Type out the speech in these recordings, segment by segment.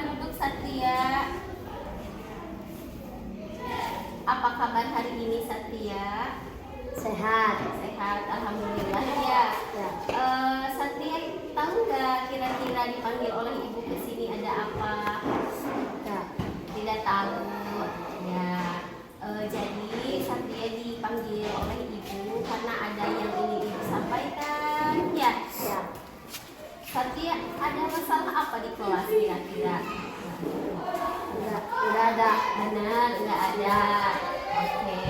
Silakan duduk Satria. Apa kabar hari ini Satria? Sehat. Sehat, alhamdulillah ya. Satria tahu nggak kira-kira dipanggil oleh ibu ke sini ada apa? Ya. Tidak tahu. Ya. Jadi Satria dipanggil oleh ibu karena ada yang ingin ibu sampaikan. Ya. Ya. Satria ada masalah apa di kelas kira-kira? Enggak ada. Benar, nggak ada. Oke.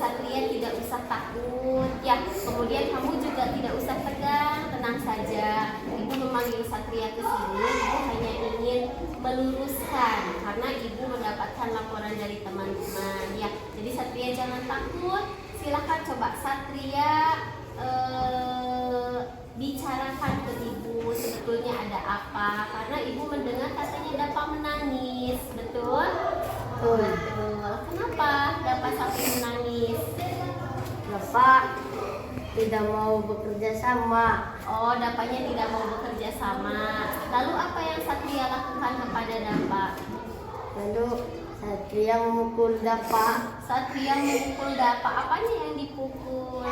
Satria tidak usah takut ya. Kemudian kamu juga tidak usah tegang, tenang saja. Ibu memanggil Satria ke sini, ibu hanya ingin meluruskan karena ibu mendapatkan laporan dari teman-teman ya. Jadi Satria jangan takut. Silahkan coba Satria bicarakan ke ibu sebetulnya ada apa, karena ibu mendengar katanya Dapa menangis, betul? Betul. Kenapa Dapa sampai menangis? Bapak tidak mau bekerja sama. Oh, Dapanya tidak mau bekerja sama. Lalu apa yang Satria lakukan kepada Dapa? Lalu Satria memukul Bapak Satria memukul Dapa. Apanya yang dipukul?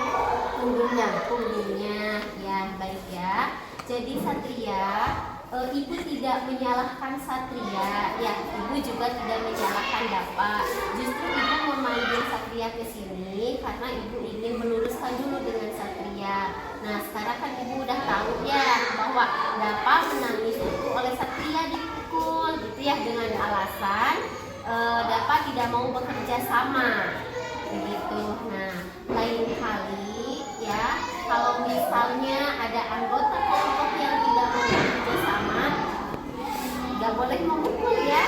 Punggungnya. Ya, baik ya. Jadi Satria, ibu tidak menyalahkan Satria, ya. Ibu juga tidak menyalahkan Dapa. Justru ibu memanggil Satria ke sini karena ibu ingin meluruskan dulu dengan Satria. Nah, sekarang kan ibu udah tahu ya bahwa Dapa menangis itu oleh Satria dipukul, gitu ya, dengan alasan Dapa tidak mau bekerja sama, begitu. Nah, lain kali ya, kalau misalnya ada anggota kelompok yang tidak mau bekerja sama, nggak boleh memukul ya.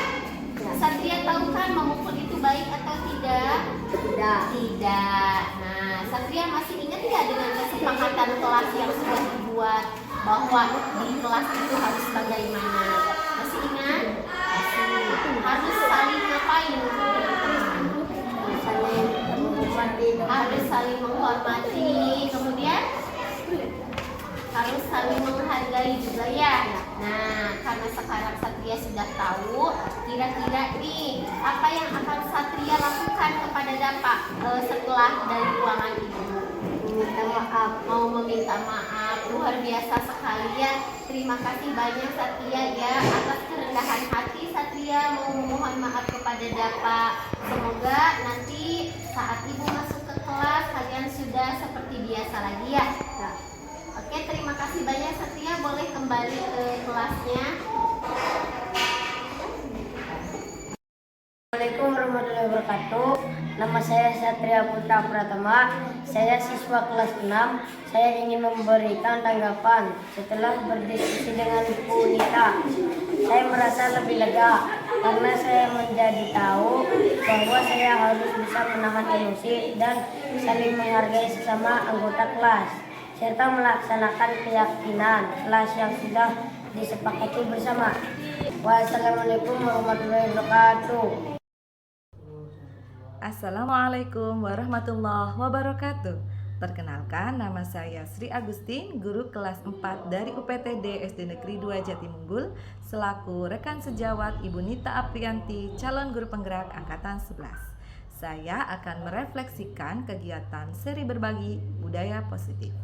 Satria tahu kan memukul itu baik atau tidak? Tidak. Tidak. Nah, Satria masih ingat nggak dengan kesepakatan kelas yang sudah dibuat bahwa di kelas itu harus bagaimana? Masih ingat? Masih. Harus saling ngapain dengan teman? Saling menghormati. Harus saling menghormati. Kemudian harus saling menghargai juga ya. Nah, karena sekarang Satria sudah tahu, kira-kira nih apa yang akan Satria lakukan kepada Dapa setelah dari ruangan ibu? Meminta maaf. Mau meminta maaf. Luar biasa sekali ya. Terima kasih banyak Satria ya atas kerendahan hati Satria mau memohon maaf kepada Dapa. Semoga nanti saat ibu masuk ke kelas kalian sudah seperti biasa lagi ya. Oke, terima kasih banyak Satria, boleh kembali ke kelasnya. Assalamualaikum warahmatullahi wabarakatuh. Nama saya Satria Putra Pratama. Saya siswa kelas 6. Saya ingin memberikan tanggapan setelah berdiskusi dengan Bu Nita. Saya merasa lebih lega karena saya menjadi tahu bahwa saya harus bisa menahan emosi dan saling menghargai sesama anggota kelas, serta melaksanakan keyakinan kelas yang sudah disepakati bersama. Wassalamualaikum warahmatullahi wabarakatuh. Assalamualaikum warahmatullahi wabarakatuh. Perkenalkan, nama saya Sri Agustin, guru kelas 4 dari UPTD SD Negeri 2 Jatimunggul, selaku rekan sejawat Ibu Nita Aprianti, calon guru penggerak angkatan 11. Saya akan merefleksikan kegiatan seri berbagi budaya positif.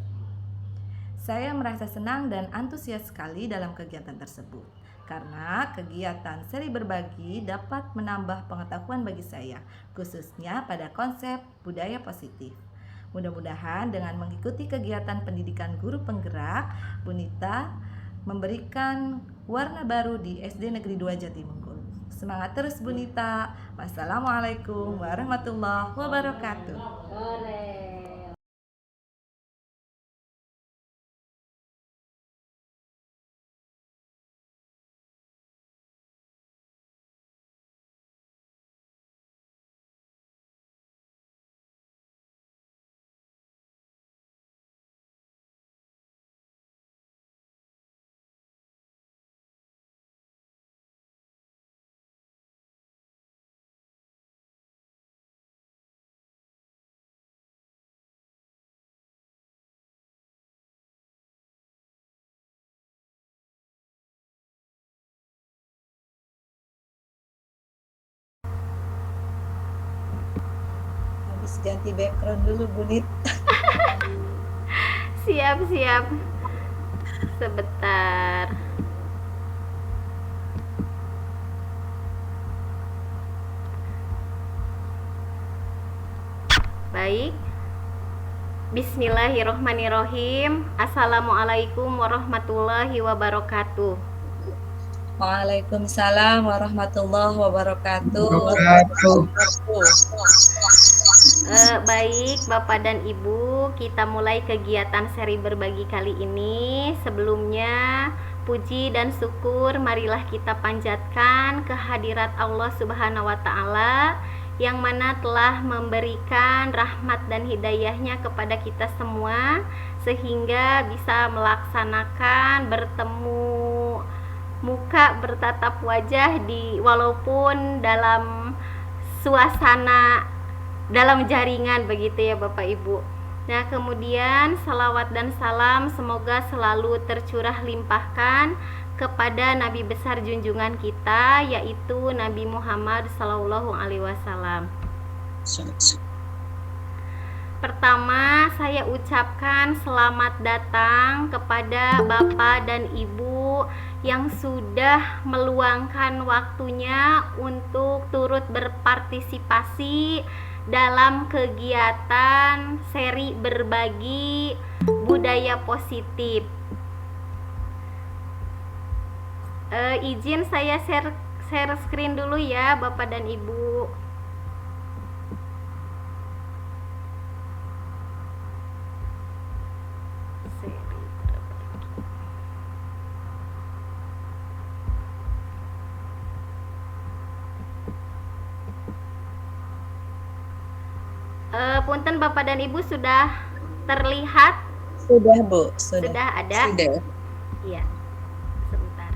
Saya merasa senang dan antusias sekali dalam kegiatan tersebut karena kegiatan seri berbagi dapat menambah pengetahuan bagi saya, khususnya pada konsep budaya positif. Mudah-mudahan dengan mengikuti kegiatan pendidikan guru penggerak, Bu Nita memberikan warna baru di SD Negeri 2 Jatimunggul. Semangat terus Bu Nita. Wassalamualaikum warahmatullahi wabarakatuh. ganti background dulu Bu Nit. Siap. Sebentar. Baik. Bismillahirrohmanirrohim. Assalamualaikum warahmatullahi wabarakatuh. Waalaikumsalam warahmatullahi wabarakatuh. Baik Bapak dan Ibu, kita mulai kegiatan seri berbagi kali ini. Sebelumnya, puji dan syukur marilah kita panjatkan kehadirat Allah Subhanahu wa Ta'ala yang mana telah memberikan rahmat dan hidayahnya kepada kita semua sehingga bisa melaksanakan bertemu muka, bertatap wajah walaupun dalam suasana dalam jaringan begitu ya Bapak Ibu. Nah, kemudian salawat dan salam semoga selalu tercurah limpahkan kepada Nabi besar junjungan kita, yaitu Nabi Muhammad SAW. Pertama, saya ucapkan selamat datang kepada Bapak dan Ibu yang sudah meluangkan waktunya untuk turut berpartisipasi dalam kegiatan seri berbagi budaya positif. Izin saya share screen dulu ya Bapak dan Ibu. Punten Bapak dan Ibu sudah terlihat? Sudah Bu, Sudah ada? Sudah. Iya. Sebentar.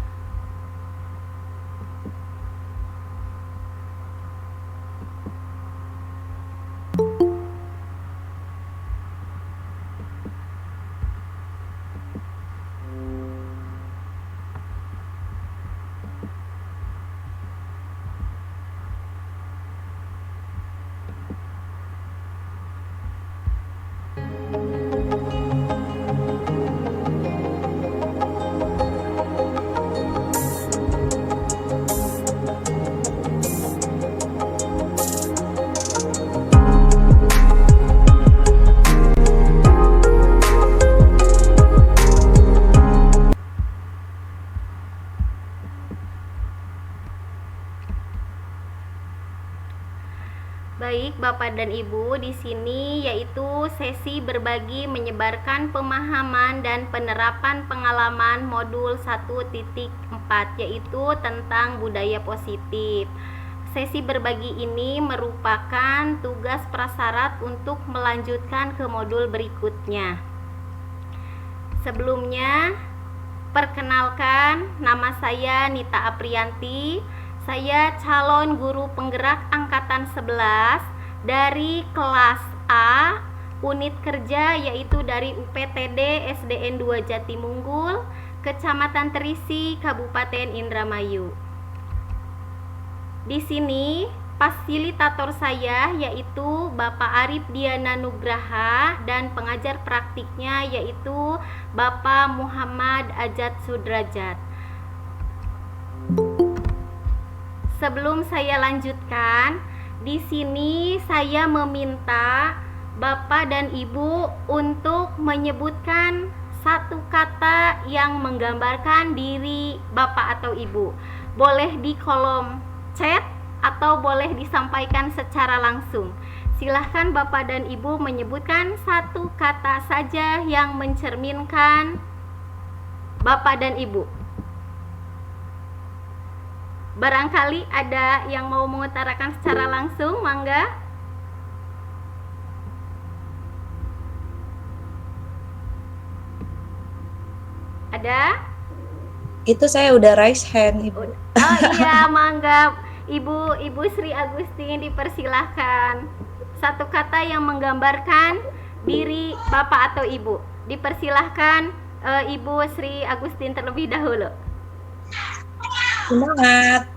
Baik Bapak dan Ibu, di sini yaitu sesi berbagi menyebarkan pemahaman dan penerapan pengalaman modul 1.4 yaitu tentang budaya positif. Sesi berbagi ini merupakan tugas prasyarat untuk melanjutkan ke modul berikutnya. Sebelumnya, perkenalkan, nama saya Nita Aprianti. Saya calon guru penggerak angkatan 11 dari kelas A unit kerja, yaitu dari UPTD SDN 2 Jatimunggul, Kecamatan Terisi, Kabupaten Indramayu. Di sini fasilitator saya yaitu Bapak Arif Diana Nugraha dan pengajar praktiknya yaitu Bapak Muhammad Ajat Sudrajat. Sebelum saya lanjutkan, di sini saya meminta Bapak dan Ibu untuk menyebutkan satu kata yang menggambarkan diri Bapak atau Ibu. Boleh di kolom chat atau boleh disampaikan secara langsung. Silahkan Bapak dan Ibu menyebutkan satu kata saja yang mencerminkan Bapak dan Ibu. Barangkali ada yang mau mengutarakan secara langsung, mangga. Ada? Itu saya udah raise hand, Ibu. Oh iya, mangga. Ibu Sri Agustin dipersilahkan. Satu kata yang menggambarkan diri Bapak atau Ibu. Dipersilahkan Ibu Sri Agustin terlebih dahulu. Semangat.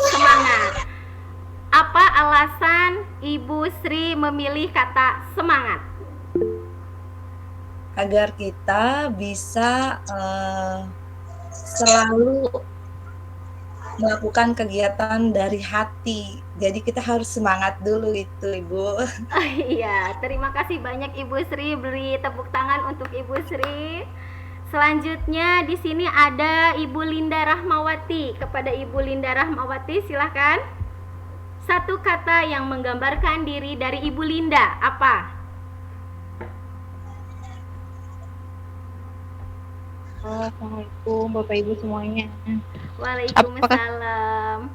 Semangat. Apa alasan Ibu Sri memilih kata semangat? Agar kita bisa selalu melakukan kegiatan dari hati. Jadi kita harus semangat dulu itu, Ibu. Oh iya, terima kasih banyak Ibu Sri. Beri tepuk tangan untuk Ibu Sri. Selanjutnya di sini ada Ibu Linda Rahmawati. Kepada Ibu Linda Rahmawati silahkan. Satu kata yang menggambarkan diri dari Ibu Linda, apa? Assalamualaikum Bapak Ibu semuanya. Waalaikumsalam.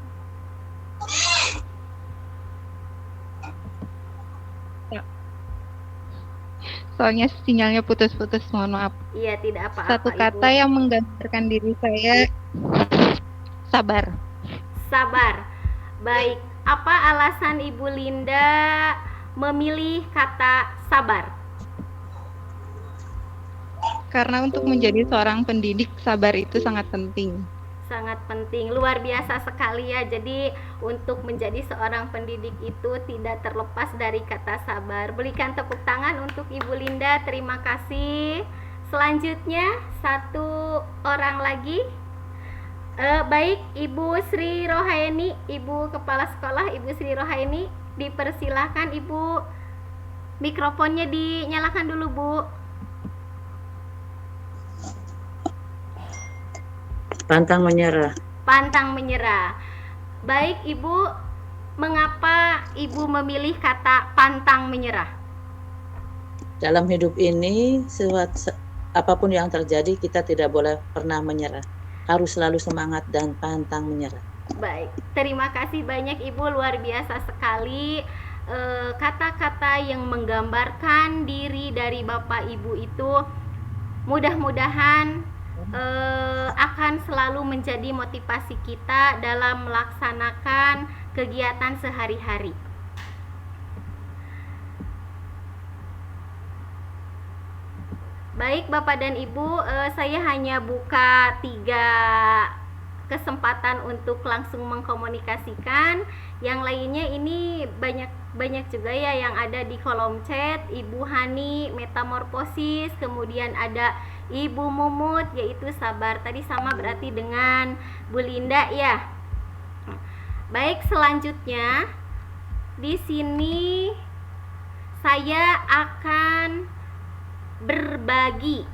Soalnya sinyalnya putus-putus, mohon maaf. Iya, tidak apa-apa. Satu kata Ibu. yang menggambarkan diri saya, sabar. Sabar. Baik, apa alasan Ibu Linda memilih kata sabar? Karena untuk menjadi seorang pendidik, sabar itu sangat penting. Sangat penting, luar biasa sekali ya. Jadi untuk menjadi seorang pendidik itu tidak terlepas dari kata sabar. Berikan tepuk tangan untuk Ibu Linda, terima kasih. Selanjutnya satu orang lagi. Baik, Ibu Sri Rohaini, Ibu Kepala Sekolah Ibu Sri Rohaini, dipersilahkan Ibu, mikrofonnya dinyalakan dulu Bu. Pantang menyerah. Pantang menyerah. Baik Ibu, mengapa Ibu memilih kata pantang menyerah? Dalam hidup ini, apapun yang terjadi, kita tidak boleh pernah menyerah. Harus selalu semangat dan pantang menyerah. Baik, terima kasih banyak Ibu, luar biasa sekali. Kata-kata yang menggambarkan diri dari Bapak Ibu itu mudah-mudahan akan selalu menjadi motivasi kita dalam melaksanakan kegiatan sehari-hari. Baik Bapak dan Ibu, saya hanya buka 3 kesempatan untuk langsung mengkomunikasikan. Yang lainnya ini banyak juga ya yang ada di kolom chat. Ibu Hani metamorfosis, kemudian ada Ibu Mumut yaitu sabar. Tadi sama berarti dengan Bu Linda ya. Baik, selanjutnya di sini saya akan berbagi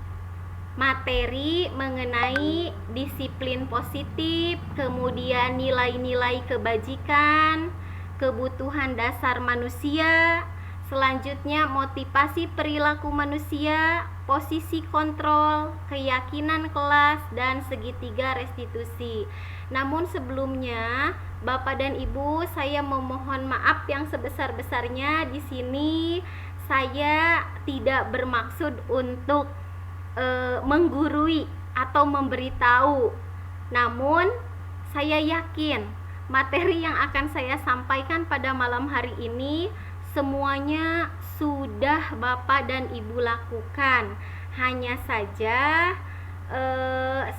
materi mengenai disiplin positif, kemudian nilai-nilai kebajikan, kebutuhan dasar manusia, selanjutnya motivasi perilaku manusia, posisi kontrol, keyakinan kelas, dan segitiga restitusi. Namun sebelumnya, Bapak dan Ibu, saya memohon maaf yang sebesar-besarnya. Di sini saya tidak bermaksud untuk menggurui atau memberitahu. Namun saya yakin materi yang akan saya sampaikan pada malam hari ini semuanya sudah Bapak dan Ibu lakukan. Hanya saja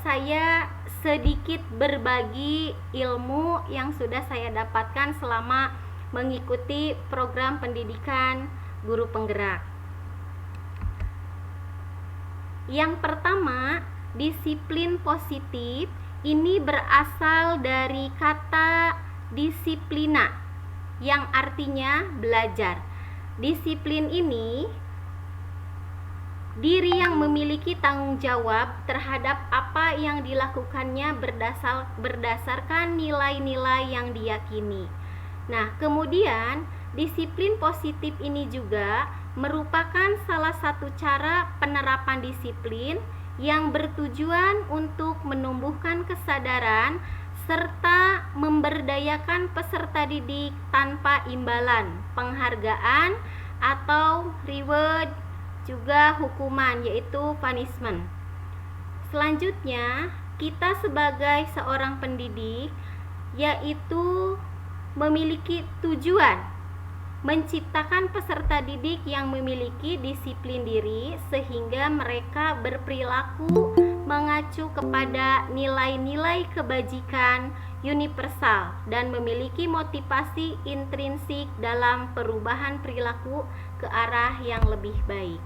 saya sedikit berbagi ilmu yang sudah saya dapatkan selama mengikuti program pendidikan guru penggerak. Yang pertama, disiplin positif ini berasal dari kata disiplina yang artinya belajar. Disiplin ini diri yang memiliki tanggung jawab terhadap apa yang dilakukannya berdasarkan nilai-nilai yang diyakini. Nah, kemudian disiplin positif ini juga merupakan salah satu cara penerapan disiplin yang bertujuan untuk menumbuhkan kesadaran serta memberdayakan peserta didik tanpa imbalan, penghargaan atau reward, juga hukuman yaitu punishment. Selanjutnya, kita sebagai seorang pendidik yaitu memiliki tujuan menciptakan peserta didik yang memiliki disiplin diri sehingga mereka berperilaku mengacu kepada nilai-nilai kebajikan universal dan memiliki motivasi intrinsik dalam perubahan perilaku ke arah yang lebih baik.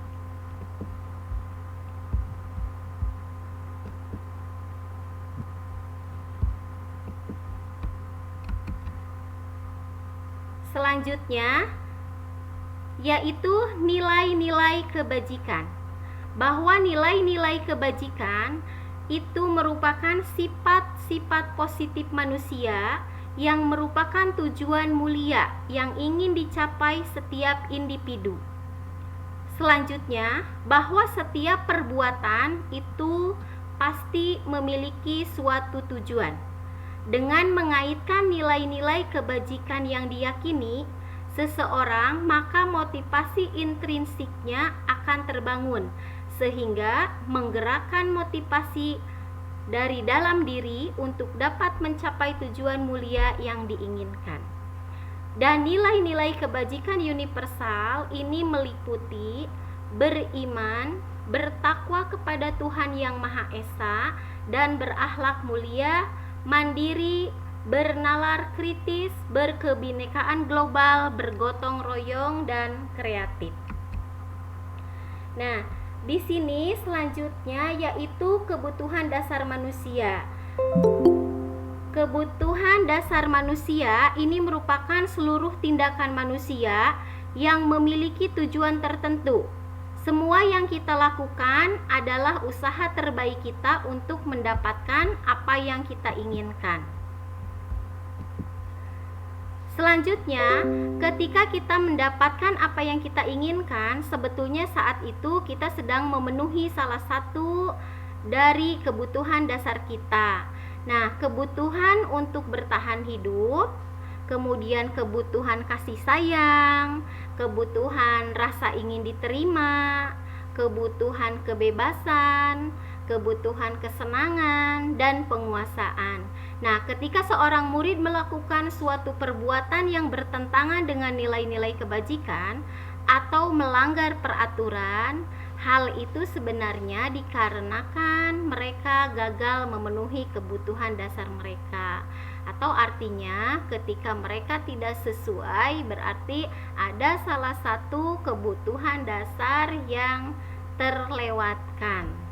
Selanjutnya yaitu nilai-nilai kebajikan. Bahwa nilai-nilai kebajikan itu merupakan sifat-sifat positif manusia yang merupakan tujuan mulia yang ingin dicapai setiap individu. Selanjutnya, bahwa setiap perbuatan itu pasti memiliki suatu tujuan. Dengan mengaitkan nilai-nilai kebajikan yang diyakini seseorang, maka motivasi intrinsiknya akan terbangun, sehingga menggerakkan motivasi dari dalam diri untuk dapat mencapai tujuan mulia yang diinginkan. Dan nilai-nilai kebajikan universal ini meliputi beriman, bertakwa kepada Tuhan Yang Maha Esa, dan berakhlak mulia, mandiri, bernalar kritis, berkebinekaan global, bergotong royong, dan kreatif. Nah, di sini selanjutnya yaitu kebutuhan dasar manusia. Kebutuhan dasar manusia ini merupakan seluruh tindakan manusia yang memiliki tujuan tertentu. Semua yang kita lakukan adalah usaha terbaik kita untuk mendapatkan apa yang kita inginkan. Selanjutnya, ketika kita mendapatkan apa yang kita inginkan, sebetulnya saat itu kita sedang memenuhi salah satu dari kebutuhan dasar kita. Nah, kebutuhan untuk bertahan hidup, kemudian kebutuhan kasih sayang, kebutuhan rasa ingin diterima, kebutuhan kebebasan, kebutuhan kesenangan, dan penguasaan. Nah, ketika seorang murid melakukan suatu perbuatan yang bertentangan dengan nilai-nilai kebajikan atau melanggar peraturan, hal itu sebenarnya dikarenakan mereka gagal memenuhi kebutuhan dasar mereka. Atau artinya ketika mereka tidak sesuai, berarti ada salah satu kebutuhan dasar yang terlewatkan.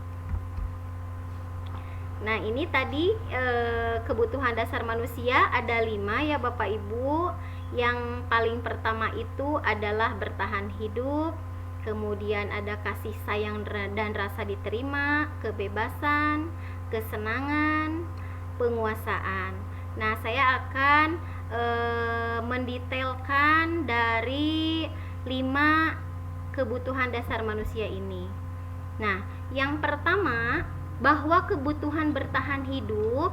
Nah, ini tadi kebutuhan dasar manusia ada 5 ya Bapak Ibu. Yang paling pertama itu adalah bertahan hidup, kemudian ada kasih sayang dan rasa diterima, kebebasan, kesenangan, penguasaan. Nah, saya akan mendetailkan dari 5 kebutuhan dasar manusia ini. Nah, yang pertama, bahwa kebutuhan bertahan hidup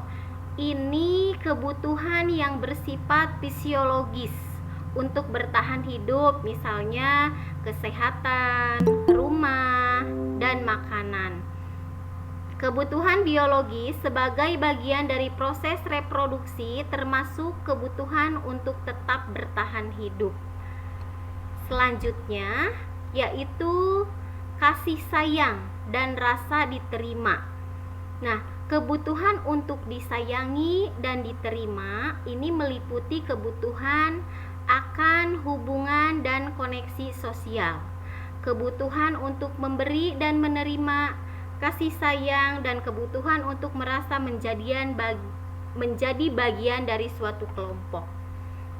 ini kebutuhan yang bersifat fisiologis untuk bertahan hidup, misalnya kesehatan, rumah, dan makanan. Kebutuhan biologis sebagai bagian dari proses reproduksi termasuk kebutuhan untuk tetap bertahan hidup. Selanjutnya yaitu kasih sayang dan rasa diterima. Nah, kebutuhan untuk disayangi dan diterima ini meliputi kebutuhan akan hubungan dan koneksi sosial, kebutuhan untuk memberi dan menerima kasih sayang, dan kebutuhan untuk merasa menjadi bagian dari suatu kelompok.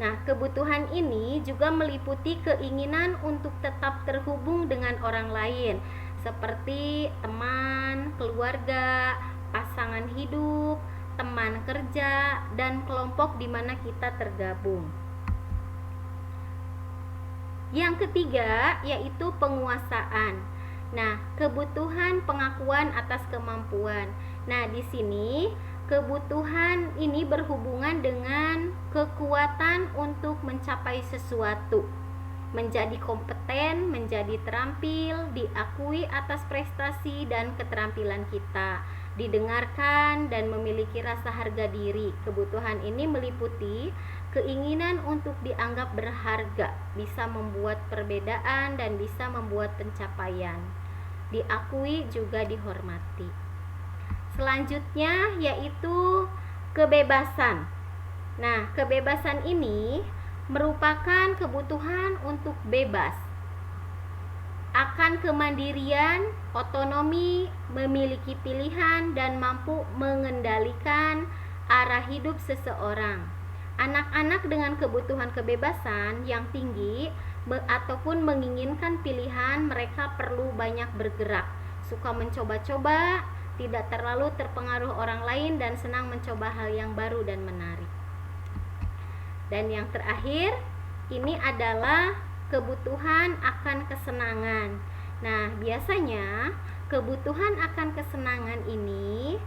Nah, kebutuhan ini juga meliputi keinginan untuk tetap terhubung dengan orang lain, seperti teman, keluarga, pasangan hidup, teman kerja, dan kelompok di mana kita tergabung. Yang ketiga yaitu penguasaan. Nah, kebutuhan pengakuan atas kemampuan. Nah, di sini kebutuhan ini berhubungan dengan kekuatan untuk mencapai sesuatu, menjadi kompeten, menjadi terampil, diakui atas prestasi dan keterampilan kita, didengarkan dan memiliki rasa harga diri. Kebutuhan ini meliputi keinginan untuk dianggap berharga, bisa membuat perbedaan dan bisa membuat pencapaian, diakui juga dihormati. Selanjutnya yaitu kebebasan. Nah, kebebasan ini merupakan kebutuhan untuk bebas, akan kemandirian, otonomi, memiliki pilihan, dan mampu mengendalikan arah hidup seseorang. Anak-anak dengan kebutuhan kebebasan yang tinggi ataupun menginginkan pilihan, mereka perlu banyak bergerak, suka mencoba-coba, tidak terlalu terpengaruh orang lain, dan senang mencoba hal yang baru dan menarik. Dan yang terakhir, ini adalah kebutuhan akan kesenangan. Nah, biasanya kebutuhan akan kesenangan ini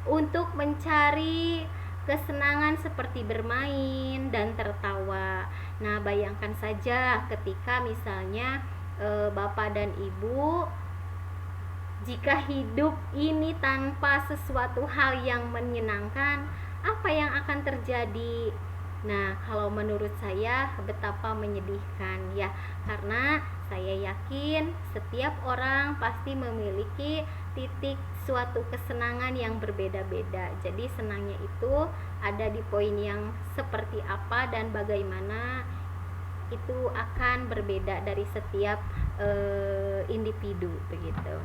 untuk mencari kesenangan seperti bermain dan tertawa. Nah, bayangkan saja ketika misalnya Bapak dan Ibu, jika hidup ini tanpa sesuatu hal yang menyenangkan, apa yang akan terjadi? Nah, kalau menurut saya betapa menyedihkan ya, karena saya yakin setiap orang pasti memiliki titik suatu kesenangan yang berbeda-beda. Jadi senangnya itu ada di poin yang seperti apa dan bagaimana, itu akan berbeda dari setiap individu begitu.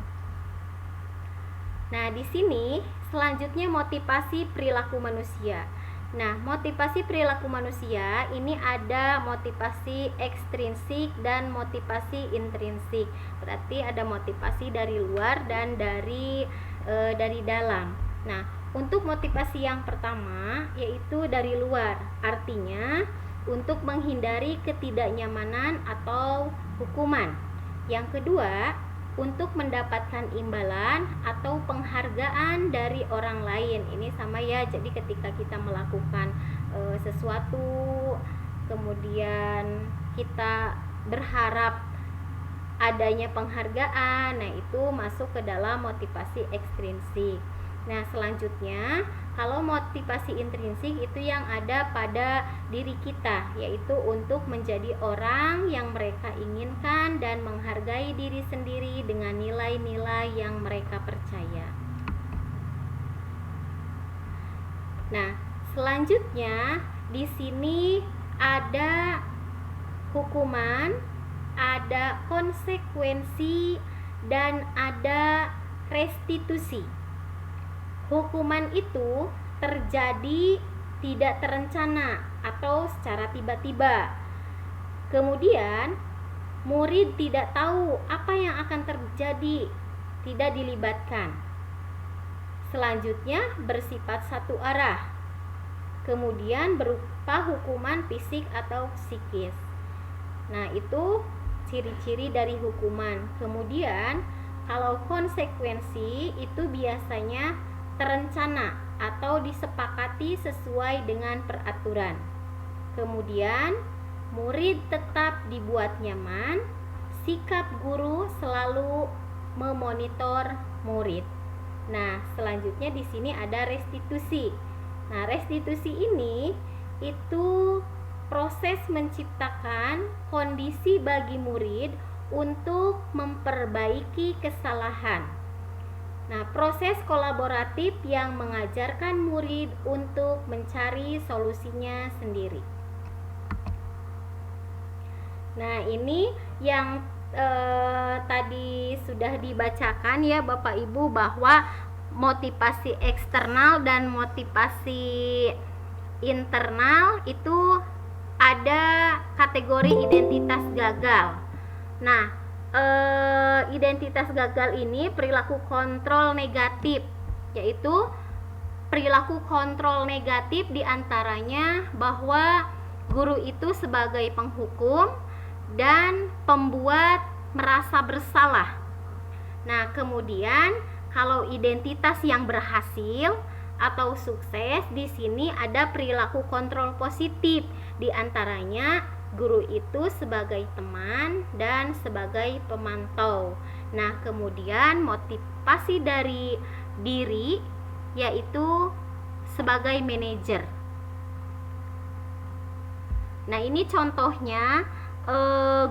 Nah, di sini selanjutnya motivasi perilaku manusia. Nah, motivasi perilaku manusia ini ada motivasi ekstrinsik dan motivasi intrinsik. Berarti ada motivasi dari luar dan dari dalam. Nah, untuk motivasi yang pertama yaitu dari luar. Artinya untuk menghindari ketidaknyamanan atau hukuman. Yang kedua, untuk mendapatkan imbalan atau penghargaan dari orang lain. Ini sama ya, jadi ketika kita melakukan sesuatu, kemudian kita berharap adanya penghargaan, nah itu masuk ke dalam motivasi ekstrinsik. Nah, selanjutnya kalau motivasi intrinsik itu yang ada pada diri kita, yaitu untuk menjadi orang yang mereka inginkan dan menghargai diri sendiri dengan nilai-nilai yang mereka percaya. Nah, selanjutnya di sini ada hukuman, ada konsekuensi, dan ada restitusi. Hukuman itu terjadi tidak terencana atau secara tiba-tiba. Kemudian murid tidak tahu apa yang akan terjadi, tidak dilibatkan. Selanjutnya bersifat satu arah. Kemudian berupa hukuman fisik atau psikis. Nah, itu ciri-ciri dari hukuman. Kemudian kalau konsekuensi itu biasanya terencana atau disepakati sesuai dengan peraturan. Kemudian murid tetap dibuat nyaman. Sikap guru selalu memonitor murid. Nah, selanjutnya di sini ada restitusi. Nah, restitusi ini itu proses menciptakan kondisi bagi murid untuk memperbaiki kesalahan. Nah, proses kolaboratif yang mengajarkan murid untuk mencari solusinya sendiri. Nah, ini yang tadi sudah dibacakan ya Bapak Ibu, bahwa motivasi eksternal dan motivasi internal itu ada kategori identitas gagal. Nah, identitas gagal ini perilaku kontrol negatif, yaitu perilaku kontrol negatif diantaranya bahwa guru itu sebagai penghukum dan pembuat merasa bersalah. Nah, kemudian kalau identitas yang berhasil atau sukses, di sini ada perilaku kontrol positif, diantaranya guru itu sebagai teman dan sebagai pemantau. Nah, kemudian motivasi dari diri yaitu sebagai manajer. Nah, ini contohnya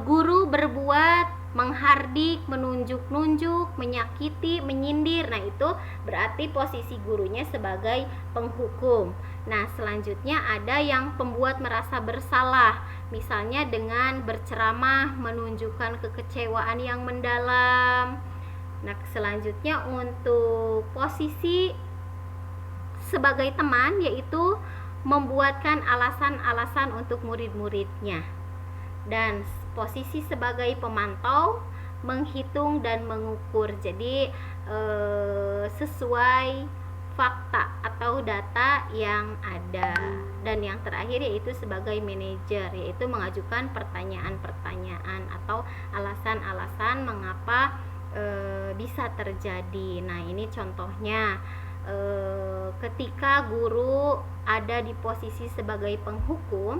guru berbuat menghardik, menunjuk-nunjuk, menyakiti, menyindir. Nah, itu berarti posisi gurunya sebagai penghukum. Nah, selanjutnya ada yang pembuat merasa bersalah, misalnya dengan berceramah, menunjukkan kekecewaan yang mendalam. Nah, selanjutnya untuk posisi sebagai teman, yaitu membuatkan alasan-alasan untuk murid-muridnya. Dan posisi sebagai pemantau, menghitung dan mengukur. Jadi sesuai fakta atau data yang ada. Dan yang terakhir yaitu sebagai manajer, yaitu mengajukan pertanyaan-pertanyaan atau alasan-alasan mengapa bisa terjadi. Nah, ini contohnya ketika guru ada di posisi sebagai penghukum.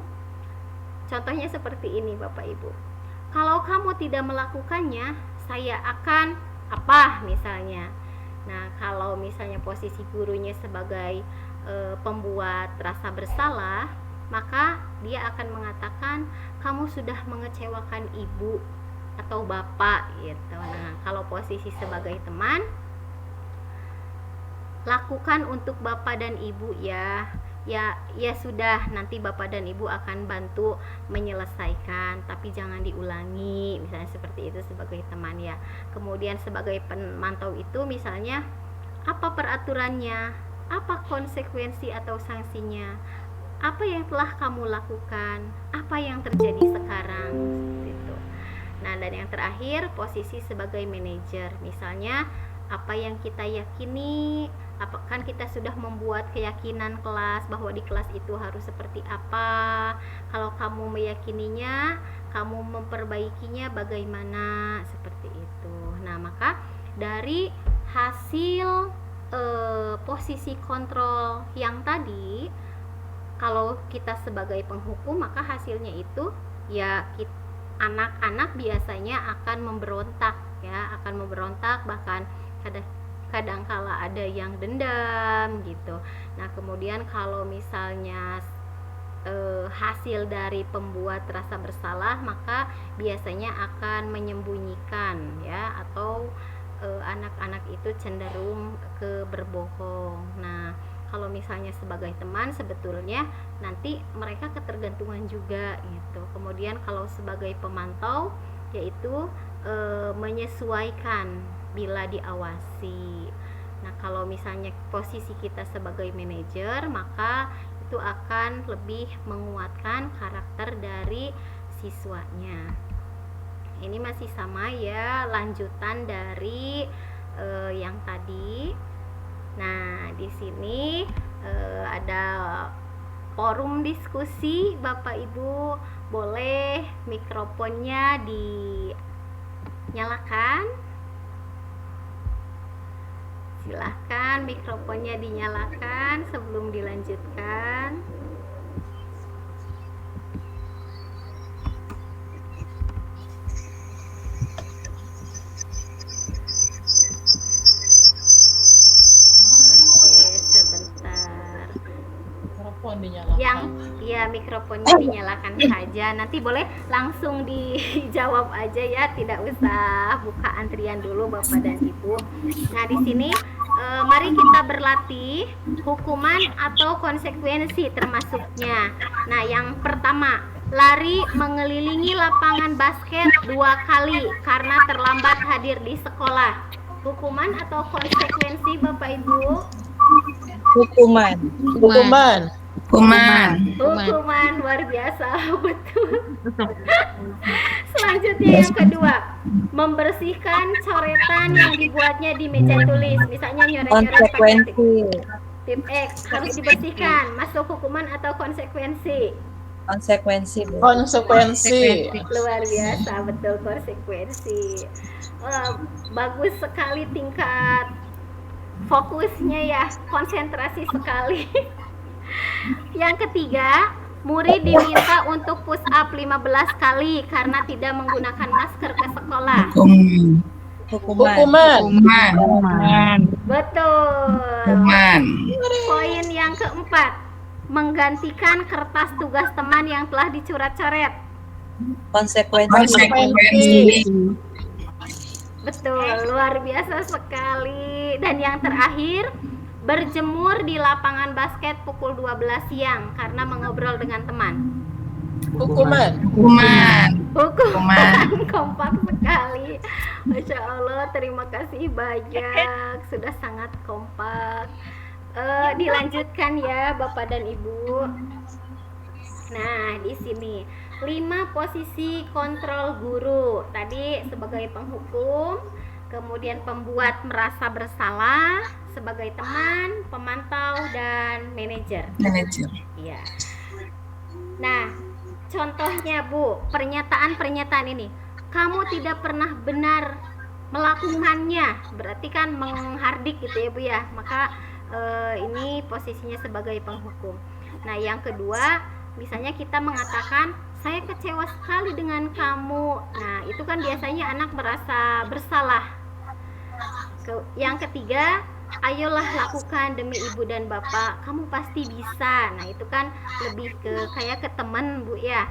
Contohnya seperti ini Bapak Ibu. Kalau kamu tidak melakukannya, saya akan apa misalnya. Nah, kalau misalnya posisi gurunya sebagai pembuat rasa bersalah, maka dia akan mengatakan kamu sudah mengecewakan ibu atau bapak gitu. Nah, kalau posisi sebagai teman, lakukan untuk bapak dan ibu ya sudah, nanti bapak dan ibu akan bantu menyelesaikan, tapi jangan diulangi, misalnya seperti itu sebagai teman ya. Kemudian sebagai pemantau itu misalnya apa peraturannya, apa konsekuensi atau sanksinya, apa yang telah kamu lakukan, apa yang terjadi sekarang gitu. Nah, dan yang terakhir posisi sebagai manajer, misalnya apa yang kita yakini, kan kita sudah membuat keyakinan kelas bahwa di kelas itu harus seperti apa. Kalau kamu meyakininya, kamu memperbaikinya bagaimana, seperti itu. Nah, maka dari hasil posisi kontrol yang tadi, kalau kita sebagai penghukum, maka hasilnya itu ya anak-anak biasanya akan memberontak ya, bahkan kadangkala ada yang dendam gitu. Nah, kemudian kalau misalnya hasil dari pembuat rasa bersalah, maka biasanya akan menyembunyikan ya, atau anak-anak itu cenderung ke berbohong. Nah, kalau misalnya sebagai teman, sebetulnya nanti mereka ketergantungan juga gitu. Kemudian kalau sebagai pemantau, yaitu menyesuaikan bila diawasi. Nah, kalau misalnya posisi kita sebagai manajer, maka itu akan lebih menguatkan karakter dari siswanya. Ini masih sama ya, lanjutan dari yang tadi. Nah, di sini ada forum diskusi. Bapak Ibu boleh mikrofonnya dinyalakan. Silahkan mikrofonnya dinyalakan sebelum dilanjutkan. Mikrofonnya dinyalakan saja. Nanti boleh langsung dijawab aja ya, tidak usah buka antrian dulu Bapak dan Ibu. Nah, di sini mari kita berlatih hukuman atau konsekuensi termasuknya. Nah, yang pertama, lari mengelilingi lapangan basket 2 kali karena terlambat hadir di sekolah. Hukuman atau konsekuensi Bapak Ibu? Hukuman. Hukuman, luar biasa, betul. Selanjutnya yang kedua, membersihkan coretan yang dibuatnya di meja tulis. Misalnya nyoret-nyoret pakai tip X, harus dibersihkan. Masuk hukuman atau konsekuensi? Konsekuensi. Luar biasa, betul, konsekuensi. Bagus sekali tingkat fokusnya ya, konsentrasi sekali. Yang ketiga, murid diminta untuk push up 15 kali karena tidak menggunakan masker ke sekolah. Hukuman. Betul. Poin yang keempat, menggantikan kertas tugas teman yang telah dicoret-coret. Konsekuensi. Betul, luar biasa sekali. Dan yang terakhir, berjemur di lapangan basket pukul 12 siang karena mengobrol dengan teman. Hukuman. Hukuman. Kompak sekali. Masya Allah, terima kasih banyak. Sudah sangat kompak. Dilanjutkan ya Bapak dan Ibu. Nah, di sini 5 posisi kontrol guru. Tadi sebagai penghukum, kemudian pembuat merasa bersalah, sebagai teman, pemantau, dan manajer. Iya. Nah, contohnya Bu, pernyataan-pernyataan ini. Kamu tidak pernah benar melakukannya, berarti kan menghardik gitu ya Bu ya. Maka ini posisinya sebagai penghukum. Nah, yang kedua, misalnya kita mengatakan saya kecewa sekali dengan kamu. Nah, itu kan biasanya anak merasa bersalah. Yang ketiga, ayolah lakukan demi ibu dan bapak, kamu pasti bisa. Nah, itu kan lebih ke kayak ke teman Bu ya.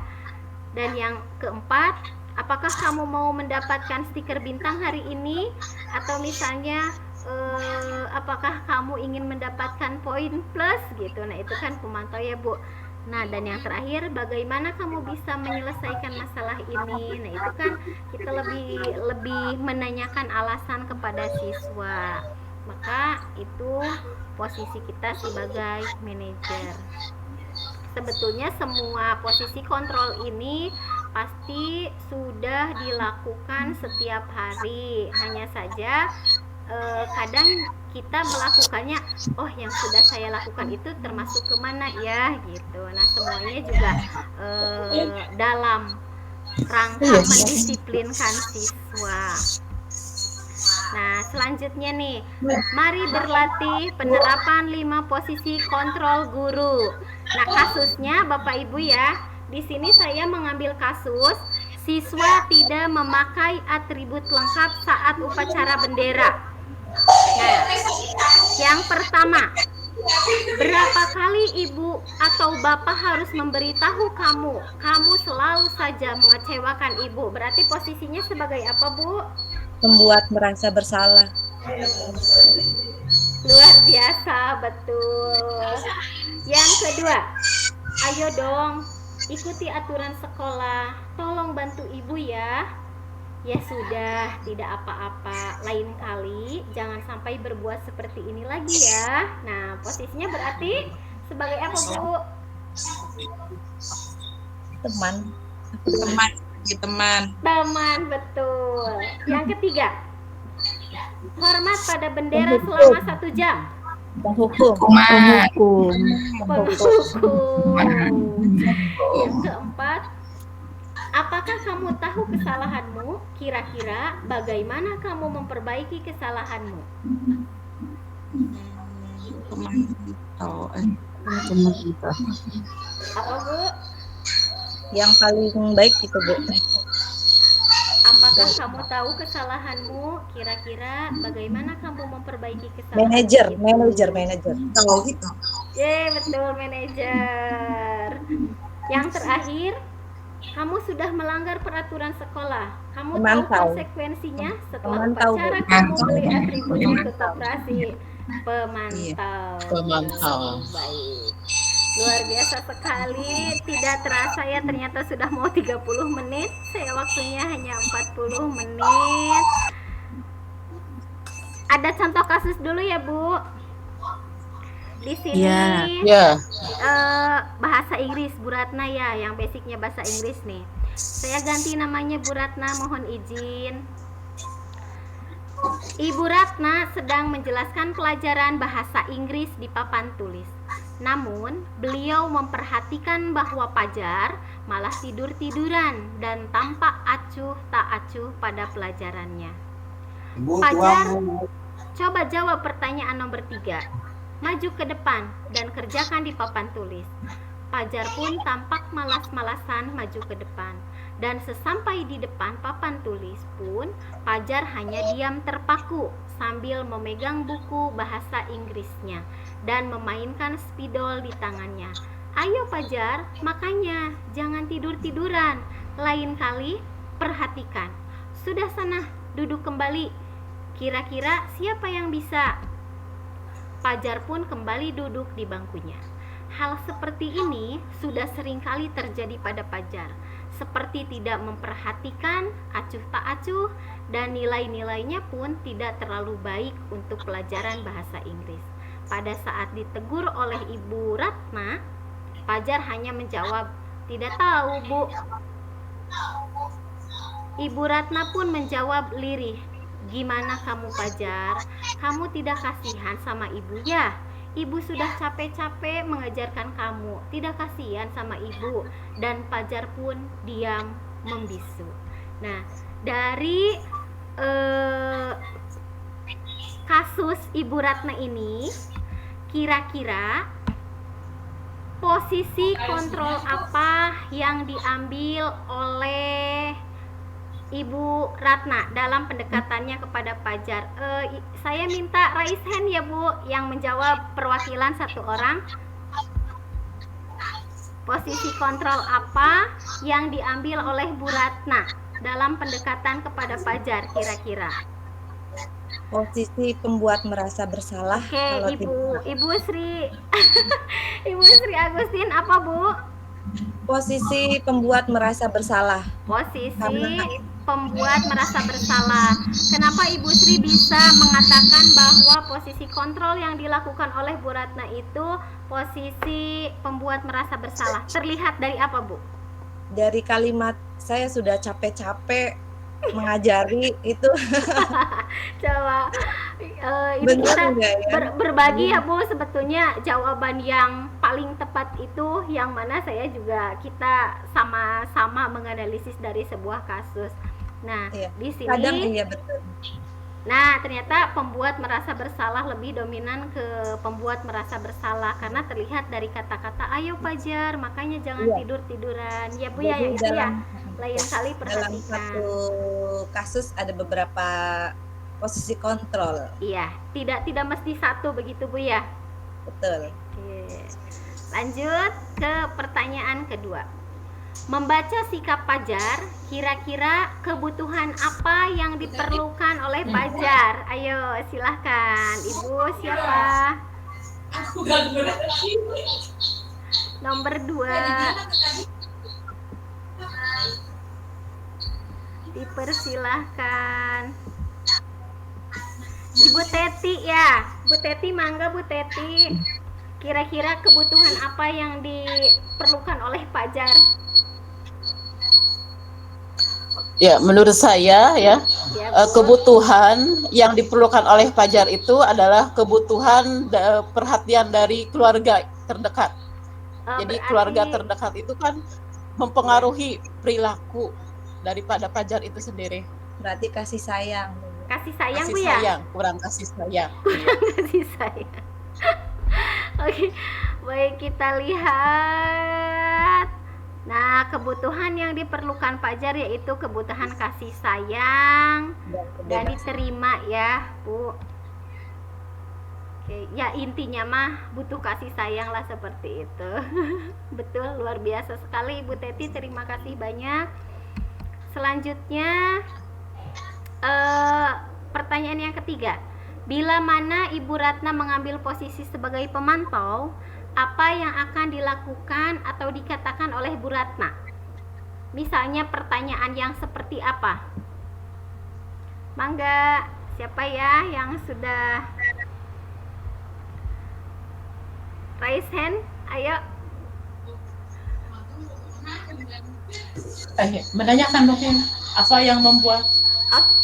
Dan yang keempat, apakah kamu mau mendapatkan stiker bintang hari ini? Atau misalnya apakah kamu ingin mendapatkan poin plus gitu. Nah, itu kan pemantau ya Bu. Nah, dan yang terakhir, bagaimana kamu bisa menyelesaikan masalah ini? Nah, itu kan kita lebih menanyakan alasan kepada siswa. Maka itu posisi kita sebagai manajer. Sebetulnya semua posisi kontrol ini pasti sudah dilakukan setiap hari. Hanya saja kadang kita melakukannya, oh yang sudah saya lakukan itu termasuk kemana ya gitu. Nah, semuanya juga dalam rangka mendisiplinkan siswa. Nah, selanjutnya nih, mari berlatih penerapan 5 posisi kontrol guru. Nah, kasusnya Bapak Ibu ya, di sini saya mengambil kasus siswa tidak memakai atribut lengkap saat upacara bendera. Nah, yang pertama, berapa kali ibu atau bapak harus memberitahu kamu selalu saja mengecewakan ibu. Berarti posisinya sebagai apa, Bu? Membuat merasa bersalah. Luar biasa, betul. Yang kedua, ayo dong ikuti aturan sekolah, tolong bantu ibu ya. Ya sudah, tidak apa-apa. Lain kali jangan sampai berbuat seperti ini lagi ya. Nah, posisinya berarti sebagai apa, Bu? Teman, betul. Yang ketiga, hormat pada bendera selama 1 jam. Penghukum. Yang keempat, apakah kamu tahu kesalahanmu? Kira-kira bagaimana kamu memperbaiki kesalahanmu? Apa, Bu? Yang paling baik itu, Bu. Apakah kamu tahu kesalahanmu? Kira-kira bagaimana kamu memperbaiki kesalahan? Manajer. Tahu gitu. Betul, manajer. Yang terakhir, kamu sudah melanggar peraturan sekolah. Kamu tahu konsekuensinya setelah upacara kamu beli atribut untuk operasi. Pemantau. Baik. Luar biasa sekali. Tidak terasa ya, ternyata sudah mau 30 menit. Saya waktunya hanya 40 menit. Ada contoh kasus dulu ya, Bu. Di sini bahasa Inggris Bu Ratna ya, yang basicnya bahasa Inggris nih. Saya ganti namanya Bu Ratna, mohon izin. Ibu Ratna sedang menjelaskan pelajaran bahasa Inggris di papan tulis. Namun, beliau memperhatikan bahwa Pajar malah tidur-tiduran dan tampak acuh tak acuh pada pelajarannya. Pajar, coba jawab pertanyaan nomor 3. Maju ke depan dan kerjakan di papan tulis. Pajar pun tampak malas-malasan maju ke depan. Dan sesampai di depan papan tulis pun, Pajar hanya diam terpaku sambil memegang buku bahasa Inggrisnya dan memainkan spidol di tangannya. Ayo Pajar, makanya jangan tidur-tiduran. Lain kali perhatikan. Sudah sana, duduk kembali. Kira-kira siapa yang bisa? Fajar pun kembali duduk di bangkunya. Hal seperti ini sudah seringkali terjadi pada Fajar, seperti tidak memperhatikan, acuh tak acuh, dan nilai-nilainya pun tidak terlalu baik untuk pelajaran bahasa Inggris. Pada saat ditegur oleh Ibu Ratna, Fajar hanya menjawab, "Tidak tahu, Bu." Ibu Ratna pun menjawab lirih, "Gimana kamu, Fajar? Kamu tidak kasihan sama ibu ya? Ibu sudah capek-capek mengajarkan kamu. Tidak kasihan sama ibu." Dan Fajar pun diam membisu. Nah, dari kasus Ibu Ratna ini, kira-kira posisi kontrol apa yang diambil oleh Ibu Ratna dalam pendekatannya kepada Fajar? Saya minta raise hand ya Bu, yang menjawab perwakilan satu orang. Posisi kontrol apa yang diambil oleh Bu Ratna dalam pendekatan kepada Fajar kira-kira? Posisi pembuat merasa bersalah. Oke, kalau Ibu Sri Ibu Sri Agustin apa Bu? posisi pembuat merasa bersalah. Posisi Karena- pembuat merasa bersalah. Kenapa Ibu Sri bisa mengatakan bahwa posisi kontrol yang dilakukan oleh Bu Ratna itu posisi pembuat merasa bersalah? Terlihat dari apa, Bu? Dari kalimat saya sudah capek-capek mengajari itu Coba ini benar kita enggak ya? berbagi ya Bu, sebetulnya jawaban yang paling tepat itu yang mana kita sama-sama menganalisis dari sebuah kasus. Nah, Iya. di Kadang sini iya betul. nah, ternyata pembuat merasa bersalah lebih dominan ke pembuat merasa bersalah karena terlihat dari kata-kata "ayo Fajar, makanya jangan Iya. tidur-tiduran." Ya Bu ya, Jadi itu ya. Lain kali dalam perhatikan. satu kasus ada beberapa posisi kontrol. Iya, tidak mesti satu begitu Bu ya. Betul. Oke. Lanjut ke pertanyaan kedua. Membaca sikap Fajar, kira-kira kebutuhan apa yang diperlukan oleh Fajar? Ayo, silahkan. Ibu siapa? Nomor 2. Dipersilahkan. Ibu Teti ya. Bu Teti, mangga Bu Teti. Kira-kira kebutuhan apa yang diperlukan oleh Fajar? Ya, menurut saya ya, Ya, Bu. kebutuhan yang diperlukan oleh Fajar itu adalah kebutuhan perhatian dari keluarga terdekat. Jadi Berarti keluarga terdekat itu kan mempengaruhi perilaku daripada Fajar itu sendiri. Berarti kasih sayang. kasih sayang Kasih Bu ya? sayang, kurang kasih sayang. Kasih sayang. Oke, baik kita lihat. Nah, kebutuhan yang diperlukan Fajar yaitu kebutuhan kasih sayang dan diterima ya, Bu. Oke, ya intinya mah butuh kasih sayang lah seperti itu. Betul, luar biasa sekali Ibu Teti, terima kasih banyak. Selanjutnya pertanyaan yang ketiga. Bila mana Ibu Ratna mengambil posisi sebagai pemantau, apa yang akan dilakukan atau dikatakan oleh Bu Ratna? Misalnya pertanyaan yang seperti apa? Mangga, siapa ya yang sudah raise hand? Ayo. Menanyakan mungkin apa yang membuat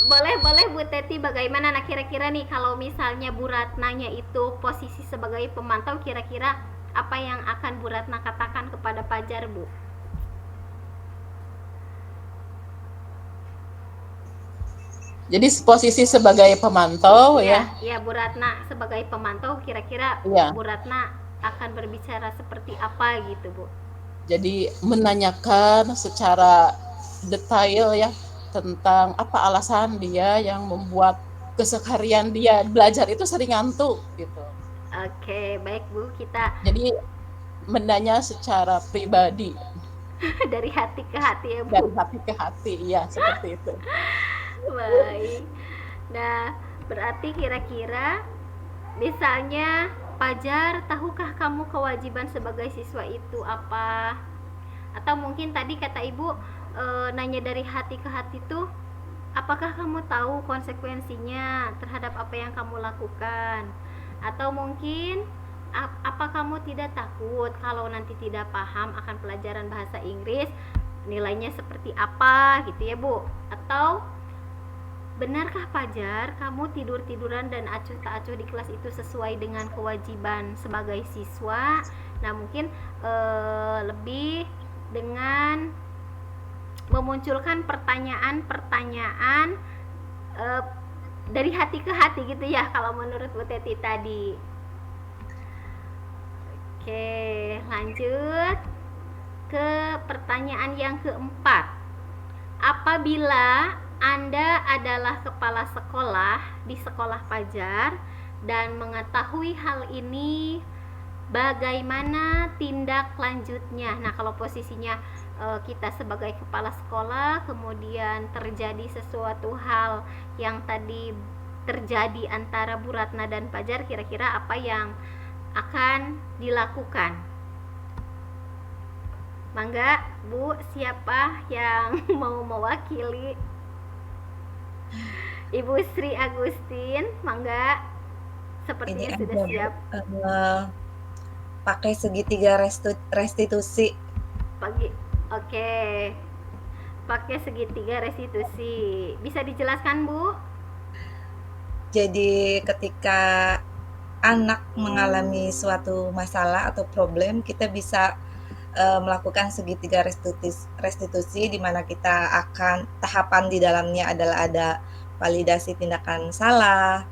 Boleh Bu Teti, bagaimana nah kira-kira nih kalau misalnya Bu Ratnanya itu posisi sebagai pemantau, kira-kira apa yang akan Bu Ratna katakan kepada Fajar, Bu? jadi posisi sebagai pemantau ya. Iya, Bu Ratna sebagai pemantau kira-kira Iya. Bu Ratna akan berbicara seperti apa gitu, Bu? Jadi menanyakan secara detail ya tentang apa alasan dia yang membuat keseharian dia belajar itu sering ngantuk gitu. Oke, baik Bu, kita Jadi menanya secara pribadi dari hati ke hati ya, Bu. dari hati ke hati, ya seperti itu. Baik. Nah, berarti kira-kira misalnya Fajar, tahukah kamu kewajiban sebagai siswa itu apa? Atau mungkin tadi kata ibu nanya dari hati ke hati tuh, apakah kamu tahu konsekuensinya terhadap apa yang kamu lakukan? Atau mungkin apa kamu tidak takut kalau nanti tidak paham akan pelajaran bahasa Inggris, nilainya seperti apa gitu ya Bu? Atau benarkah Fajar kamu tidur-tiduran dan acuh tak acuh di kelas itu sesuai dengan kewajiban sebagai siswa? Nah mungkin lebih dengan memunculkan pertanyaan-pertanyaan dari hati ke hati gitu ya kalau menurut Bu Teti tadi. Oke, lanjut ke pertanyaan yang keempat. Apabila Anda adalah kepala sekolah di sekolah Fajar dan mengetahui hal ini, bagaimana tindak lanjutnya? Nah, kalau posisinya kita sebagai kepala sekolah, kemudian terjadi sesuatu hal yang tadi terjadi antara Bu Ratna dan Fajar, kira-kira apa yang akan dilakukan? Mangga Bu, siapa yang mau mewakili? Ibu Sri Agustin, mangga. Sepertinya Ini sudah siap. Pakai segitiga restitusi. Oke. Pakai segitiga restitusi. Bisa dijelaskan, Bu? Jadi ketika anak mengalami suatu masalah atau problem, kita bisa melakukan segitiga restitusi di mana kita akan tahapan di dalamnya adalah ada validasi tindakan salah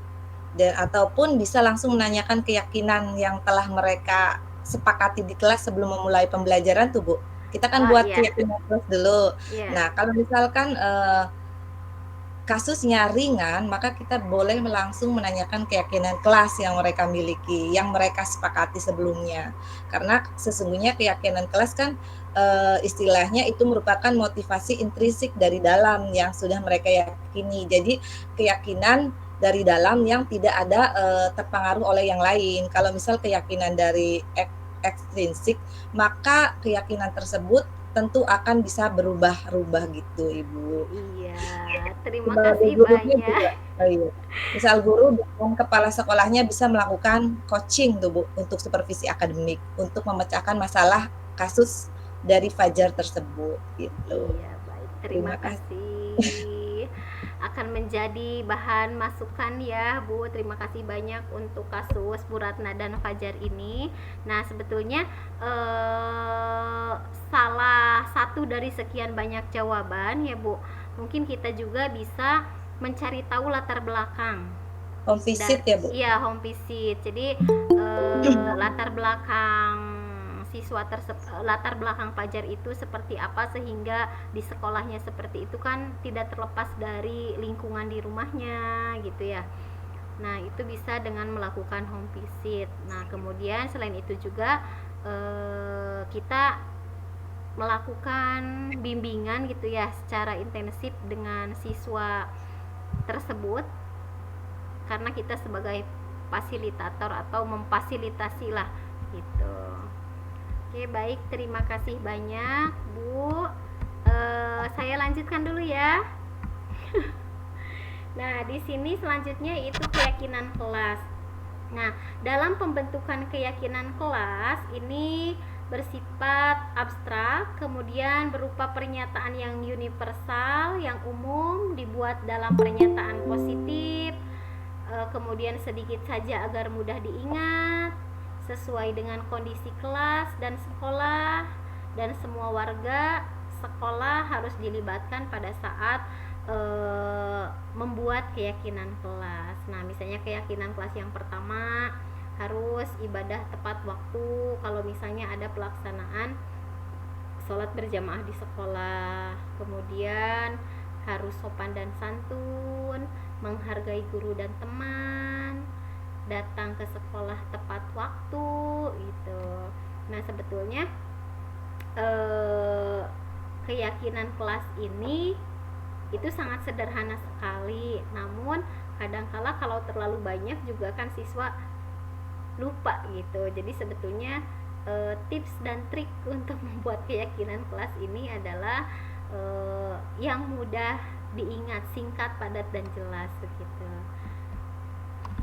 dan ataupun bisa langsung menanyakan keyakinan yang telah mereka sepakati di kelas sebelum memulai pembelajaran tuh Bu. Kita kan buat keyakinan kelas dulu. Nah, kalau misalkan kasusnya ringan, maka kita boleh langsung menanyakan keyakinan kelas yang mereka miliki, yang mereka sepakati sebelumnya. Karena sesungguhnya keyakinan kelas kan istilahnya itu merupakan motivasi intrinsik dari dalam yang sudah mereka yakini. Jadi keyakinan dari dalam yang tidak ada terpengaruh oleh yang lain. Kalau misal keyakinan dari ekstrinsik, maka keyakinan tersebut tentu akan bisa berubah-ubah gitu Ibu. Iya, terima kasih banyak. Misal guru dan kepala sekolahnya bisa melakukan coaching tuh Bu untuk supervisi akademik untuk memecahkan masalah kasus dari Fajar tersebut gitu. Iya, baik. Terima kasih. Akan menjadi bahan masukan ya Bu. Terima kasih banyak untuk kasus Bu Ratna dan Fajar ini. Nah sebetulnya salah satu dari sekian banyak jawaban ya Bu, mungkin kita juga bisa mencari tahu latar belakang home visit ya Bu? Iya, home visit. Jadi latar belakang siswa latar belakang Fajar itu seperti apa sehingga di sekolahnya seperti itu kan tidak terlepas dari lingkungan di rumahnya gitu ya. Nah itu bisa dengan melakukan home visit. Nah kemudian selain itu juga kita melakukan bimbingan gitu ya secara intensif dengan siswa tersebut karena kita sebagai fasilitator atau memfasilitasi lah gitu. Oke baik, terima kasih banyak Bu. Saya lanjutkan dulu ya. Nah di sini selanjutnya itu keyakinan kelas. Nah dalam pembentukan keyakinan kelas ini bersifat abstrak, kemudian berupa pernyataan yang universal, yang umum, dibuat dalam pernyataan positif, kemudian sedikit saja agar mudah diingat, sesuai dengan kondisi kelas dan sekolah, dan semua warga sekolah harus dilibatkan pada saat membuat keyakinan kelas. Nah misalnya keyakinan kelas yang pertama harus ibadah tepat waktu kalau misalnya ada pelaksanaan sholat berjamaah di sekolah, kemudian harus sopan dan santun, menghargai guru dan teman, datang ke sekolah tepat waktu gitu. Nah sebetulnya keyakinan kelas ini itu sangat sederhana sekali. Namun kadangkala kalau terlalu banyak juga kan siswa lupa gitu. Jadi sebetulnya tips dan trik untuk membuat keyakinan kelas ini adalah yang mudah diingat, singkat, padat, dan jelas begitu.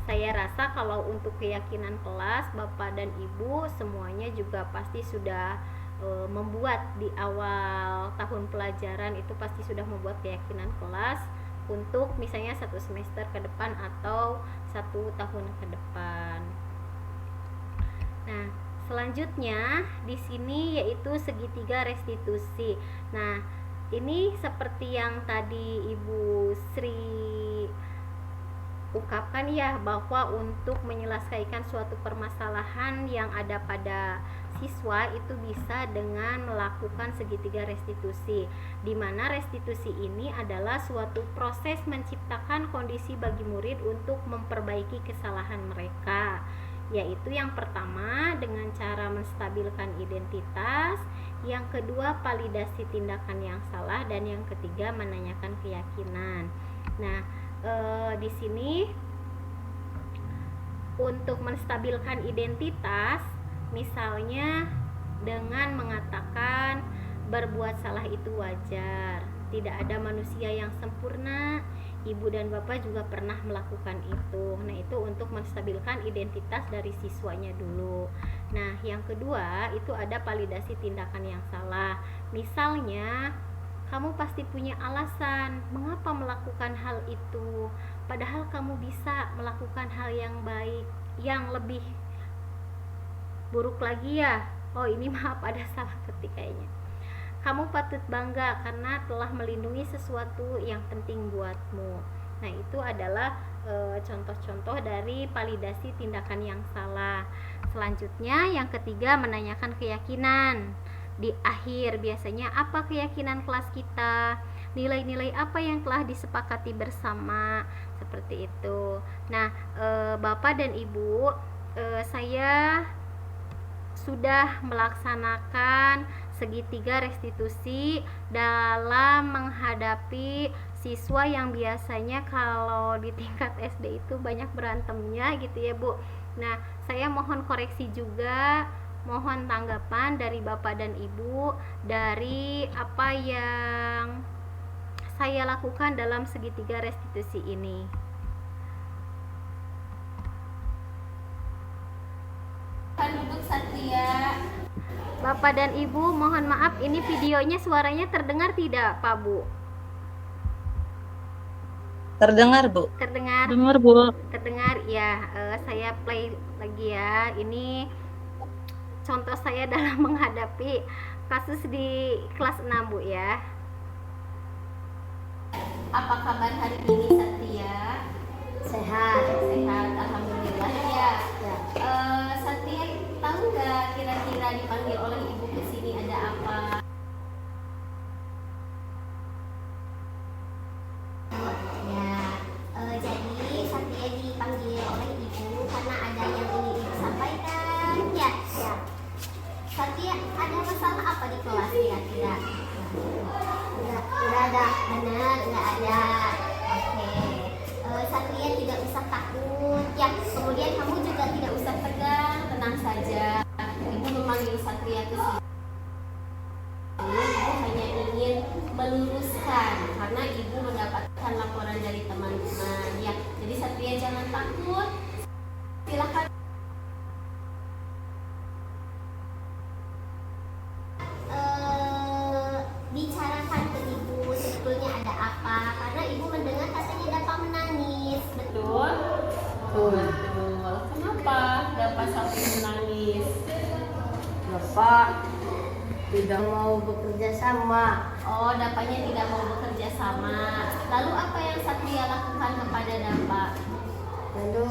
Saya rasa kalau untuk keyakinan kelas, Bapak dan Ibu semuanya juga pasti sudah membuat di awal tahun pelajaran itu pasti sudah membuat keyakinan kelas untuk misalnya 1 semester ke depan atau 1 tahun ke depan. Nah, selanjutnya di sini yaitu segitiga restitusi. Nah, ini seperti yang tadi Ibu Sri ungkapkan ya, bahwa untuk menyelesaikan suatu permasalahan yang ada pada siswa itu bisa dengan melakukan segitiga restitusi, di mana restitusi ini adalah suatu proses menciptakan kondisi bagi murid untuk memperbaiki kesalahan mereka, yaitu yang pertama dengan cara menstabilkan identitas, yang kedua validasi tindakan yang salah, dan yang ketiga menanyakan keyakinan. Nah, di sini untuk menstabilkan identitas, misalnya dengan mengatakan berbuat salah itu wajar, tidak ada manusia yang sempurna, ibu dan bapak juga pernah melakukan itu. Nah, itu untuk menstabilkan identitas dari siswanya dulu. Nah, yang kedua itu ada validasi tindakan yang salah. Misalnya kamu pasti punya alasan mengapa melakukan hal itu, padahal kamu bisa melakukan hal yang baik, yang lebih buruk lagi ya. Oh, ini maaf ada salah ketik kayaknya. Kamu patut bangga karena telah melindungi sesuatu yang penting buatmu. Nah, itu adalah contoh-contoh dari validasi tindakan yang salah. Selanjutnya yang ketiga menanyakan keyakinan. Di akhir biasanya apa keyakinan kelas kita, nilai-nilai apa yang telah disepakati bersama, seperti itu. Nah, Bapak dan Ibu, saya sudah melaksanakan segitiga restitusi dalam menghadapi siswa yang biasanya kalau di tingkat SD itu banyak berantemnya gitu ya, Bu. Nah, saya mohon koreksi juga, mohon tanggapan dari Bapak dan Ibu dari apa yang saya lakukan dalam segitiga restitusi ini. Duduk Satria. Bapak dan Ibu, mohon maaf ini videonya suaranya terdengar tidak, Pak Bu? Terdengar, Bu. Terdengar? Dengar, Bu. Terdengar ya. Saya play lagi ya. Ini contoh saya dalam menghadapi kasus di kelas 6, Bu ya. Apa kabar hari ini Satria? Sehat. Sehat, alhamdulillah ya. Satria tahu nggak kira-kira dipanggil oleh ibu ke sini ada apa? Jadi Satria dipanggil oleh ibu karena ada yang ingin ibu sampaikan. Ya. Satria ada masalah apa di kelas kira-kira? Enggak ada. Benar, enggak ada. Oke. Satria tidak usah takut. Ya, kemudian kamu juga tidak usah tegang, tenang saja. Ibu memanggil Satria ke sini. Ibu hanya ingin meluruskan karena ibu mendapatkan laporan dari teman-teman ya. Jadi Satria jangan takut. Silakan. Bicarakan ke ibu sebetulnya ada apa, karena ibu mendengar katanya Dapat menangis. Betul. Kenapa dapat sampai menangis? Bapak tidak mau bekerja sama. Oh, Dapanya tidak mau bekerja sama. Lalu apa yang Satria lakukan kepada Dapa? Lalu